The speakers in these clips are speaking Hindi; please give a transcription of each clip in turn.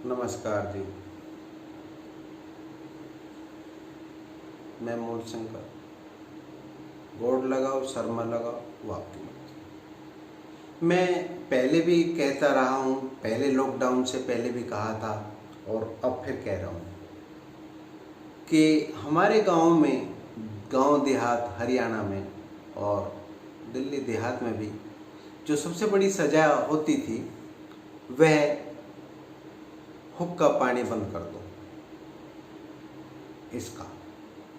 नमस्कार जी। मैं मूल शंकर। गोड लगाओ शर्मा लगाओ वो आपकी मर्जी। मैं पहले भी कहता रहा हूँ, पहले लॉकडाउन से पहले भी कहा था और अब फिर कह रहा हूँ कि हमारे गांव में, गांव देहात हरियाणा में और दिल्ली देहात में भी जो सबसे बड़ी सजा होती थी वह हुक्का पानी बंद कर दो।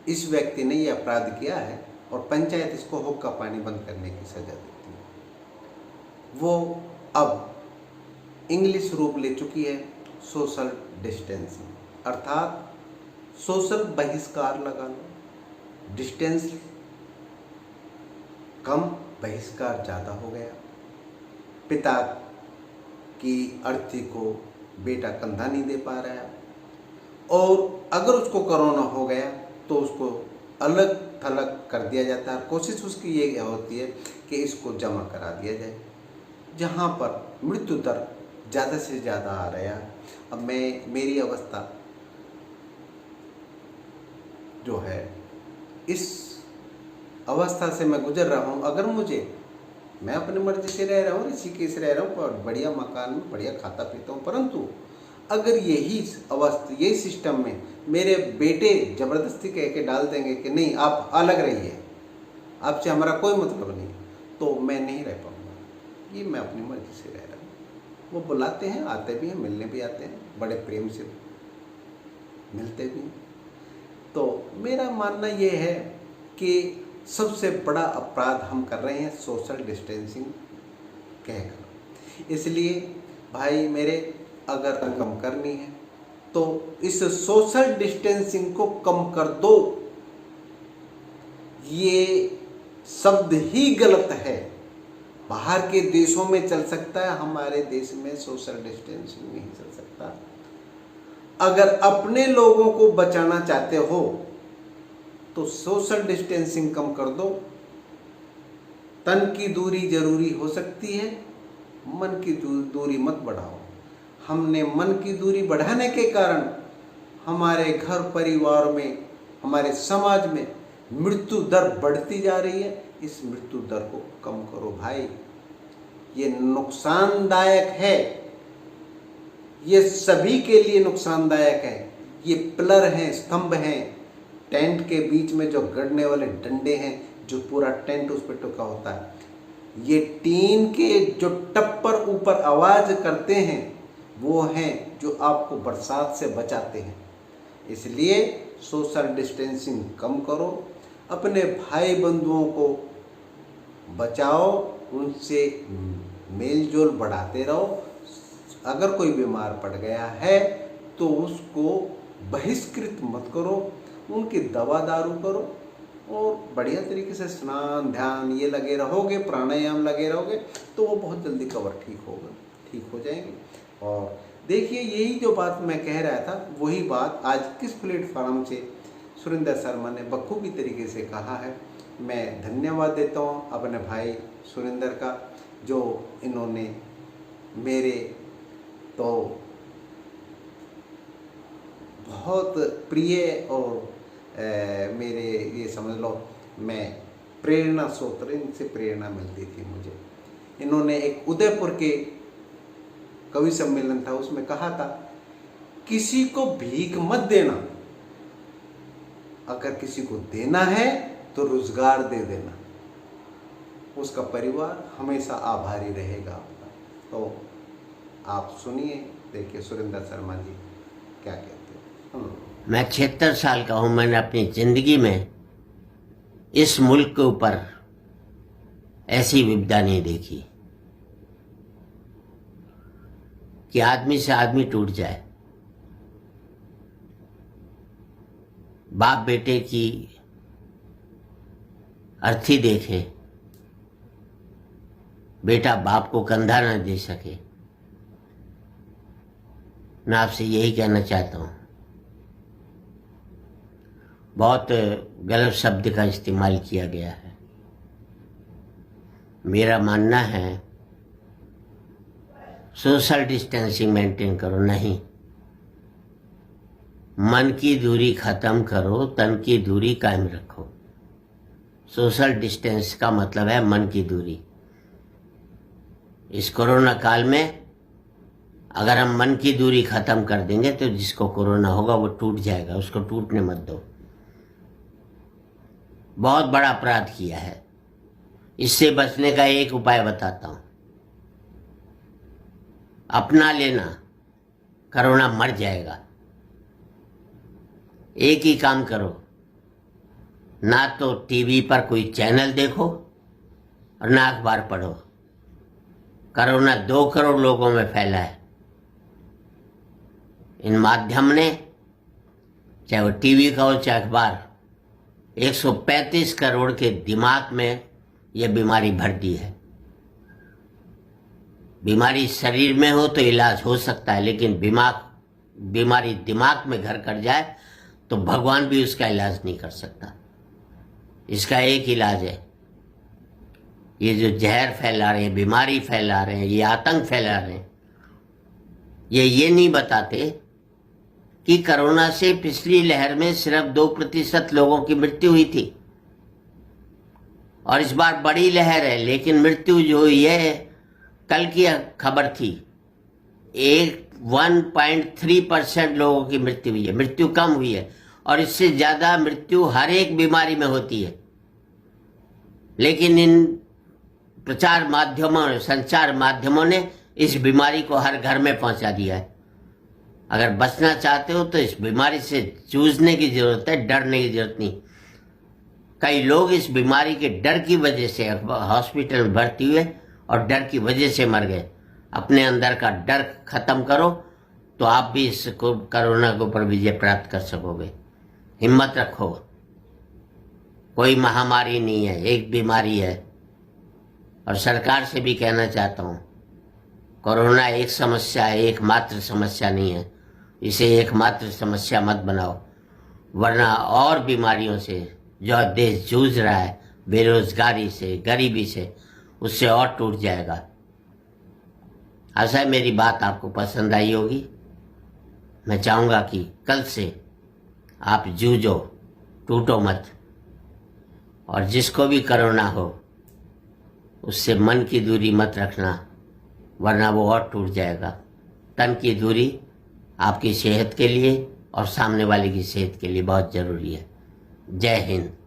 इस व्यक्ति ने यह अपराध किया है और पंचायत इसको हुक्का पानी बंद करने की सजा देती है। वो अब इंग्लिश रूप ले चुकी है सोशल डिस्टेंसिंग, अर्थात सोशल बहिष्कार लगा लो। डिस्टेंस कम, बहिष्कार ज़्यादा हो गया। पिता की अर्थी को बेटा कंधा नहीं दे पा रहा है और अगर उसको कोरोना हो गया तो उसको अलग थलग कर दिया जाता है। कोशिश उसकी ये होती है कि इसको जमा करा दिया जाए। जहाँ पर मृत्यु दर ज़्यादा से ज़्यादा आ रहा है, अब मेरी अवस्था जो है, इस अवस्था से मैं गुजर रहा हूँ। अगर मैं अपनी मर्जी से रह रहा हूँ, ऋषिकेश रह रहा हूँ और बढ़िया मकान में बढ़िया खाता पीता हूँ, परंतु अगर यही अवस्था, यही सिस्टम में मेरे बेटे ज़बरदस्ती कह के डाल देंगे कि नहीं आप अलग रहिए, आपसे हमारा कोई मतलब नहीं, तो मैं नहीं रह पाऊँगा। ये मैं अपनी मर्जी से रह रहा हूँ। वो बुलाते हैं, आते भी हैं, मिलने भी आते हैं, बड़े प्रेम से मिलते भी हैं। तो मेरा मानना ये है कि सबसे बड़ा अपराध हम कर रहे हैं सोशल डिस्टेंसिंग कहकर। इसलिए भाई मेरे, अगर कम करनी है तो इस सोशल डिस्टेंसिंग को कम कर दो। ये शब्द ही गलत है। बाहर के देशों में चल सकता है, हमारे देश में सोशल डिस्टेंसिंग नहीं चल सकता। अगर अपने लोगों को बचाना चाहते हो तो सोशल डिस्टेंसिंग कम कर दो। तन की दूरी जरूरी हो सकती है, मन की दूरी मत बढ़ाओ। हमने मन की दूरी बढ़ाने के कारण हमारे घर परिवार में, हमारे समाज में मृत्यु दर बढ़ती जा रही है। इस मृत्यु दर को कम करो भाई। ये नुकसानदायक है, ये सभी के लिए नुकसानदायक है। ये पिलर हैं, स्तंभ हैं, टेंट के बीच में जो गड़ने वाले डंडे हैं, जो पूरा टेंट उस पर टिका होता है, ये टीन के जो टप्पर ऊपर आवाज करते हैं, वो हैं जो आपको बरसात से बचाते हैं। इसलिए सोशल डिस्टेंसिंग कम करो, अपने भाई बंधुओं को बचाओ, उनसे मेल जोल बढ़ाते रहो। अगर कोई बीमार पड़ गया है तो उसको बहिष्कृत मत करो, उनकी दवा दारू करो और बढ़िया तरीके से स्नान ध्यान ये लगे रहोगे, प्राणायाम लगे रहोगे तो वो बहुत जल्दी ठीक हो जाएंगे। और देखिए, यही जो बात मैं कह रहा था, वही बात आज किस प्लेटफॉर्म से सुरेंद्र शर्मा ने बखूबी तरीके से कहा है। मैं धन्यवाद देता हूँ अपने भाई सुरेंद्र का, जो इन्होंने मेरे तो बहुत प्रिय और मेरे, ये समझ लो, मैं प्रेरणा स्रोत, इनसे प्रेरणा मिलती थी मुझे। इन्होंने एक उदयपुर के कवि सम्मेलन था, उसमें कहा था, किसी को भीख मत देना, अगर किसी को देना है तो रोजगार दे देना, उसका परिवार हमेशा आभारी रहेगा आपका। तो आप सुनिए, देखिए सुरेंद्र शर्मा जी क्या कहते हैं। मैं 76 साल का हूं। मैंने अपनी जिंदगी में इस मुल्क के ऊपर ऐसी विपदा नहीं देखी कि आदमी से आदमी टूट जाए, बाप बेटे की अर्थी देखे, बेटा बाप को कंधा न दे सके। मैं आपसे यही कहना चाहता हूं, बहुत गलत शब्द का इस्तेमाल किया गया है। मेरा मानना है सोशल डिस्टेंसिंग मेंटेन करो, नहीं मन की दूरी खत्म करो, तन की दूरी कायम रखो। सोशल डिस्टेंस का मतलब है मन की दूरी। इस कोरोना काल में अगर हम मन की दूरी खत्म कर देंगे तो जिसको कोरोना होगा वो टूट जाएगा, उसको टूटने मत दो। बहुत बड़ा अपराध किया है। इससे बचने का एक उपाय बताता हूं, अपना लेना, कोरोना मर जाएगा। एक ही काम करो, ना तो टीवी पर कोई चैनल देखो और ना अखबार पढ़ो। कोरोना 2 करोड़ लोगों में फैला है। इन माध्यम ने, चाहे वो टीवी का हो चाहे अखबार, 135 करोड़ के दिमाग में यह बीमारी भर दी है। बीमारी शरीर में हो तो इलाज हो सकता है, लेकिन बीमारी दिमाग में घर कर जाए तो भगवान भी उसका इलाज नहीं कर सकता। इसका एक इलाज है, ये जो जहर फैला रहे हैं, बीमारी फैला रहे हैं, ये आतंक फैला रहे हैं, ये नहीं बताते कि कोरोना से पिछली लहर में सिर्फ 2% लोगों की मृत्यु हुई थी और इस बार बड़ी लहर है, लेकिन मृत्यु जो हुई है, कल की खबर थी, 1.3% लोगों की मृत्यु हुई है। मृत्यु कम हुई है और इससे ज्यादा मृत्यु हर एक बीमारी में होती है। लेकिन इन प्रचार माध्यमों, संचार माध्यमों ने इस बीमारी को हर घर में पहुंचा दिया है। अगर बचना चाहते हो तो इस बीमारी से जूझने की जरूरत है, डरने की जरूरत नहीं। कई लोग इस बीमारी के डर की वजह से हॉस्पिटल में भर्ती हुए और डर की वजह से मर गए। अपने अंदर का डर खत्म करो तो आप भी इस कोरोना के ऊपर विजय प्राप्त कर सकोगे। हिम्मत रखो, कोई महामारी नहीं है, एक बीमारी है। और सरकार से भी कहना चाहता हूं, कोरोना एक समस्या है, एकमात्र समस्या नहीं है। इसे एकमात्र समस्या मत बनाओ, वरना और बीमारियों से जो देश जूझ रहा है, बेरोजगारी से, गरीबी से, उससे और टूट जाएगा। आशा है मेरी बात आपको पसंद आई होगी। मैं चाहूंगा कि कल से आप जूझो, टूटो मत, और जिसको भी कोरोना हो उससे मन की दूरी मत रखना, वरना वो और टूट जाएगा। तन की दूरी आपकी सेहत के लिए और सामने वाले की सेहत के लिए बहुत जरूरी है। जय हिंद।